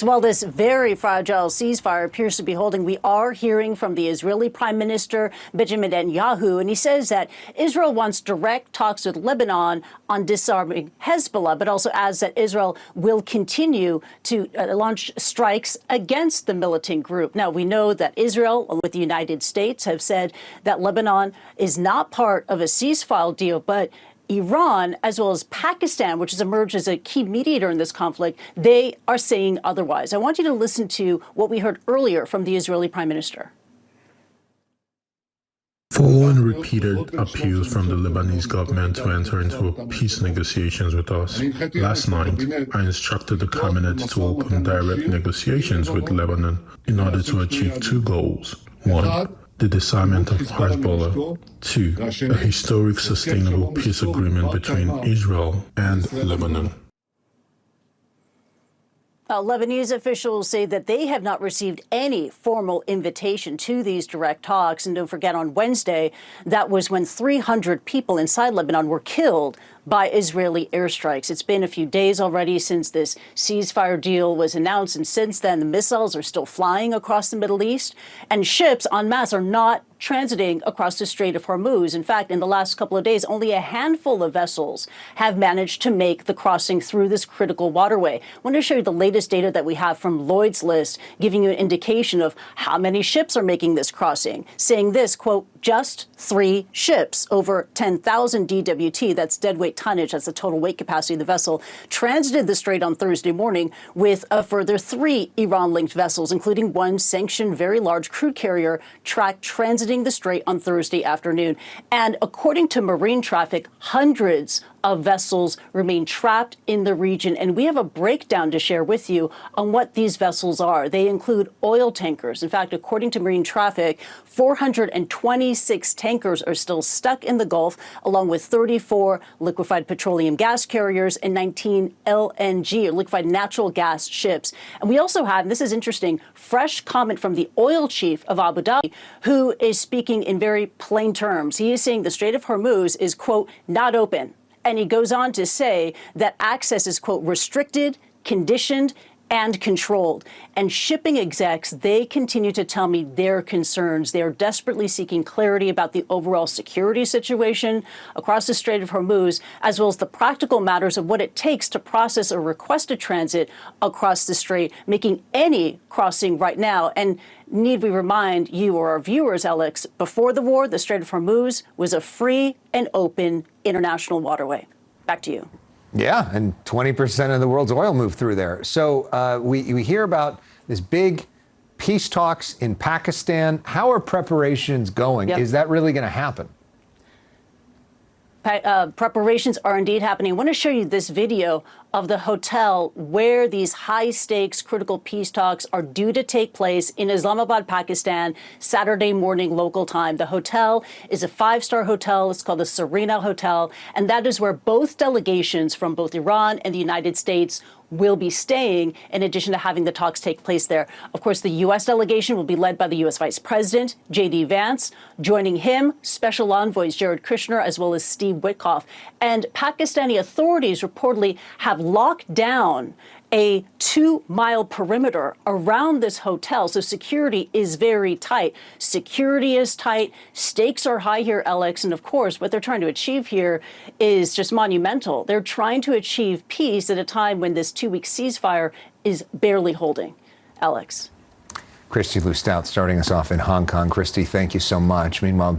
While this very fragile ceasefire appears to be holding, we are hearing from the Israeli Prime Minister Benjamin Netanyahu, and he says that Israel wants direct talks with Lebanon on disarming Hezbollah, but also adds that Israel will continue to launch strikes against the militant group. Now, we know that Israel, along with the United States, have said that Lebanon is not part of a ceasefire deal, but Iran, as well as Pakistan, which has emerged as a key mediator in this conflict, they are saying otherwise. I want you to listen to what we heard earlier from the Israeli Prime Minister. Following repeated appeals from the Lebanese government to enter into peace negotiations with us, last night I instructed the cabinet to open direct negotiations with Lebanon in order to achieve two goals. One, the disarmament of Hezbollah. Two, a historic sustainable peace agreement between Israel and Lebanon. Lebanese officials say that they have not received any formal invitation to these direct talks. And don't forget, on Wednesday, that was when 300 people inside Lebanon were killed by Israeli airstrikes. It's been a few days already since this ceasefire deal was announced. And since then, the missiles are still flying across the Middle East. And ships en masse are not transiting across the Strait of Hormuz. In fact, in the last couple of days, only a handful of vessels have managed to make the crossing through this critical waterway. I want to show you the latest data that we have from Lloyd's List, giving you an indication of how many ships are making this crossing, saying this, quote, just 3 ships over 10,000 DWT, that's deadweight tonnage, that's the total weight capacity of the vessel, transited the strait on Thursday morning with a further 3 Iran-linked vessels, including one sanctioned very large crude carrier transiting the strait on Thursday afternoon. And according to marine traffic, hundreds of vessels remain trapped in the region. And we have a breakdown to share with you on what these vessels are. They include oil tankers. In fact, according to marine traffic, 426 tankers are still stuck in the Gulf, along with 34 liquefied petroleum gas carriers and 19 LNG, or liquefied natural gas ships. And we also have, and this is interesting, fresh comment from the oil chief of Abu Dhabi, who is speaking in very plain terms. He is saying the Strait of Hormuz is, quote, not open. And he goes on to say that access is, quote, restricted, conditioned, and controlled. And shipping execs, they continue to tell me their concerns. They are desperately seeking clarity about the overall security situation across the Strait of Hormuz, as well as the practical matters of what it takes to process or request a transit across the strait, making any crossing right now. And need we remind you or our viewers, Alex, before the war, the Strait of Hormuz was a free and open international waterway. Back to you. Yeah, and 20% of the world's oil moved through there. So we hear about this big peace talks in Pakistan. How are preparations going? Is that really going to happen? Preparations are indeed happening. I want to show you this video of the hotel where these high-stakes critical peace talks are due to take place in Islamabad, Pakistan, Saturday morning local time. The hotel is a 5-star hotel. It's called the Serena Hotel, and that is where both delegations from both Iran and the United States will be staying, in addition to having the talks take place there. Of course, the U.S. delegation will be led by the U.S. Vice President, J.D. Vance. Joining him, Special Envoys Jared Kushner, as well as Steve Witkoff. And Pakistani authorities reportedly have locked down a 2-mile perimeter around this hotel. So security is very tight. Security is tight. Stakes are high here, Alex. And of course, what they're trying to achieve here is just monumental. They're trying to achieve peace at a time when this 2-week ceasefire is barely holding. Alex. Kristie Lu Stout starting us off in Hong Kong. Kristie, thank you so much. Meanwhile,